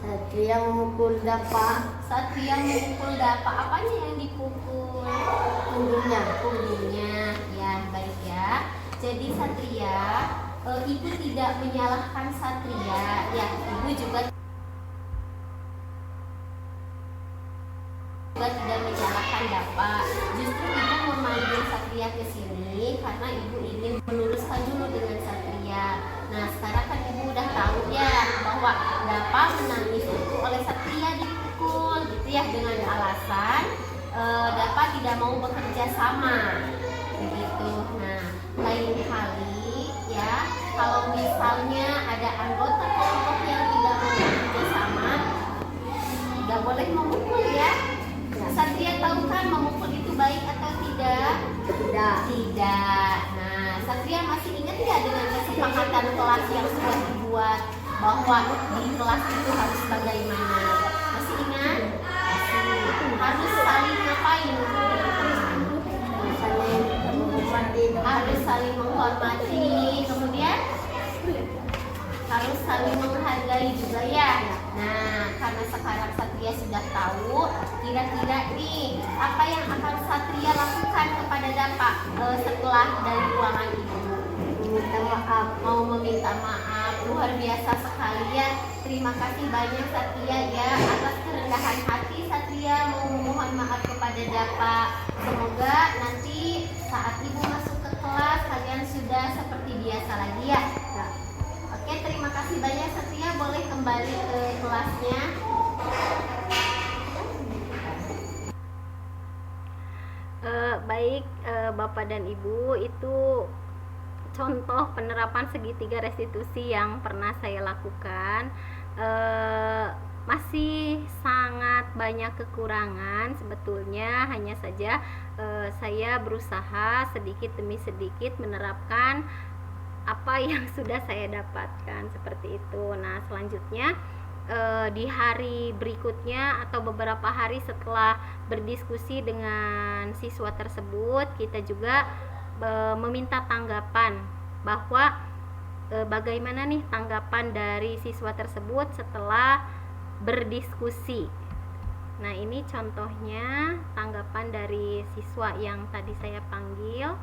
Satria memukul Dapak Satria memukul Dapa. Apanya yang dipukul? punggungnya. Punggungnya. Ya, baik ya. Jadi Satria, ibu tidak menyalahkan Satria. Ya, ibu juga tidak menyalahkan menyalahkan Bapak. Justru Ibu memanggil Satria ke sini karena Ibu ingin meluruskan dulu dengan Satria. Nah, sekarang kan Ibu udah tahu ya bahwa Bapak menangis itu oleh Satria dipukul gitu ya, dengan alasan Bapak tidak mau bekerja sama begitu. Nah, lain kali ya, kalau misalnya ada anggota kelompok yang tidak mau bekerja sama, nggak boleh memukul ya. Satria tahu kan memukul itu baik atau tidak? Tidak. Nah, Satria masih ingat nggak dengan kesepakatan kelas yang sudah dibuat bahwa di kelas itu harus bagaimana? Masih ingat? Masih. Harus saling ngapain? Harus saling menghormati. Kemudian harus saling menghargai juga ya. Nah, karena sekarang Satria sudah tahu, kira-kira nih apa yang akan Satria lakukan kepada Bapak setelah dari ruangan Ibu? Meminta maaf. Mau meminta maaf. Luar biasa sekali ya. Terima kasih banyak Satria ya atas kerendahan hati Satria mau memohon maaf kepada Bapak. Semoga nanti saat Ibu masuk ke kelas kalian sudah seperti biasa lagi ya. Oke, terima kasih banyak Satria, boleh kembali ke kelasnya. Baik, Bapak dan Ibu, itu contoh penerapan segitiga restitusi yang pernah saya lakukan. Masih sangat banyak kekurangan sebetulnya, hanya saja saya berusaha sedikit demi sedikit menerapkan apa yang sudah saya dapatkan seperti itu. Nah, selanjutnya di hari berikutnya atau beberapa hari setelah berdiskusi dengan siswa tersebut, kita juga meminta tanggapan bahwa bagaimana nih tanggapan dari siswa tersebut setelah berdiskusi. Nah, ini contohnya tanggapan dari siswa yang tadi saya panggil.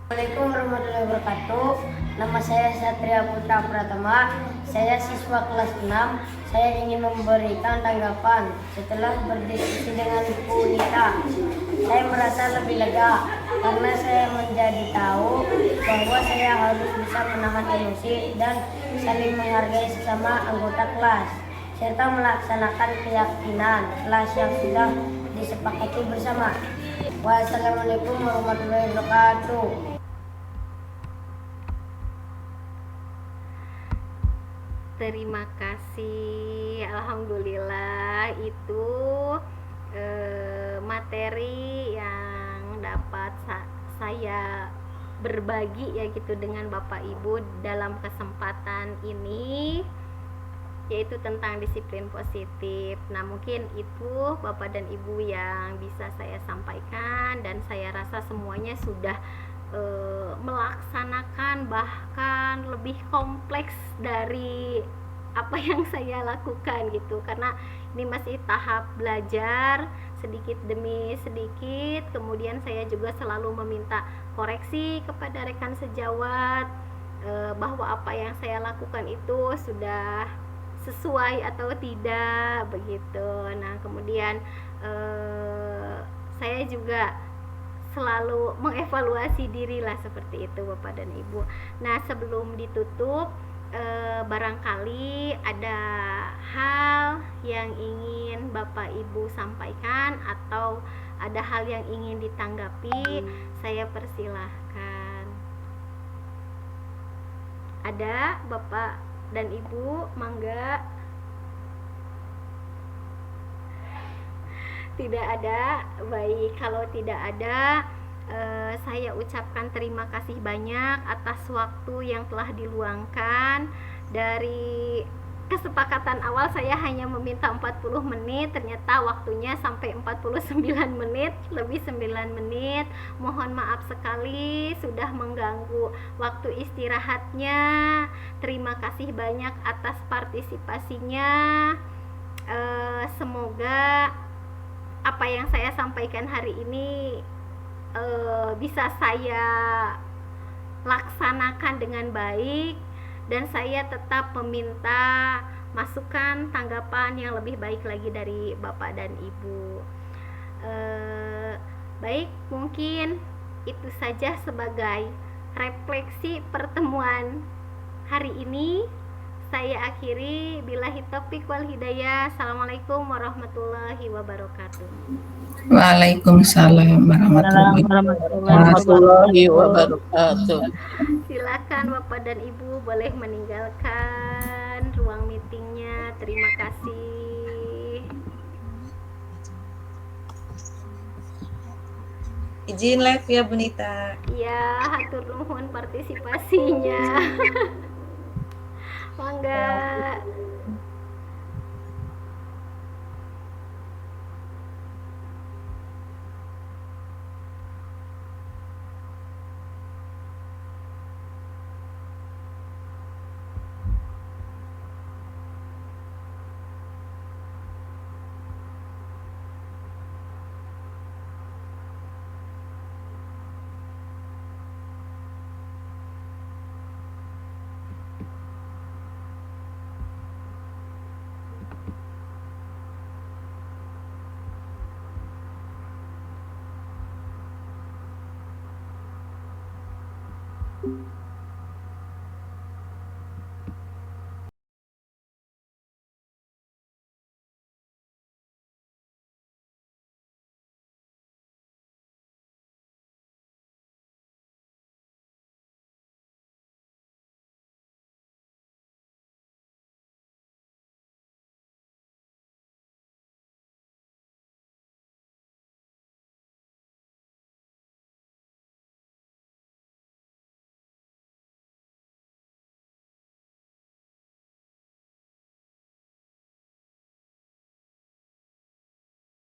Assalamualaikum warahmatullahi wabarakatuh. Nama saya Satria Putra Pratama. Saya siswa kelas 6. Saya ingin memberikan tanggapan setelah berdiskusi dengan Bu Nita. Saya merasa lebih lega karena saya menjadi tahu bahwa saya harus bisa menahan emosi dan saling menghargai sesama anggota kelas, serta melaksanakan keyakinan kelas yang sudah disepakati bersama. Wassalamualaikum warahmatullahi wabarakatuh. Terima kasih. Alhamdulillah, itu materi yang dapat saya berbagi ya gitu dengan Bapak Ibu dalam kesempatan ini, yaitu tentang disiplin positif. Nah, mungkin itu Bapak dan Ibu yang bisa saya sampaikan, dan saya rasa semuanya sudah melaksanakan, bahkan lebih kompleks dari apa yang saya lakukan gitu, karena ini masih tahap belajar sedikit demi sedikit. Kemudian saya juga selalu meminta koreksi kepada rekan sejawat bahwa apa yang saya lakukan itu sudah sesuai atau tidak begitu. Nah, kemudian saya juga selalu mengevaluasi diri lah, seperti itu Bapak dan Ibu. Nah, sebelum ditutup, barangkali ada hal yang ingin Bapak Ibu sampaikan atau ada hal yang ingin ditanggapi, saya persilahkan. Ada Bapak dan Ibu, mangga. Tidak ada. Baik, kalau tidak ada, saya ucapkan terima kasih banyak atas waktu yang telah diluangkan. Dari kesepakatan awal saya hanya meminta 40 menit, ternyata waktunya sampai 49 menit, lebih 9 menit. Mohon maaf sekali sudah mengganggu waktu istirahatnya. Terima kasih banyak atas partisipasinya. Semoga apa yang saya sampaikan hari ini bisa saya laksanakan dengan baik, dan saya tetap meminta masukan masukan, tanggapan yang lebih baik lagi dari Bapak dan Ibu. Baik, mungkin itu saja sebagai refleksi pertemuan hari ini. Saya akhiri, billahi taufiq wal hidayah. Assalamualaikum warahmatullahi wabarakatuh. Waalaikumsalam warahmatullahi wabarakatuh. Silakan Bapak dan Ibu boleh meninggalkan ruang meetingnya. Terima kasih. Izin live ya Bunita. Ya, hatur nuhun partisipasinya. Mangga.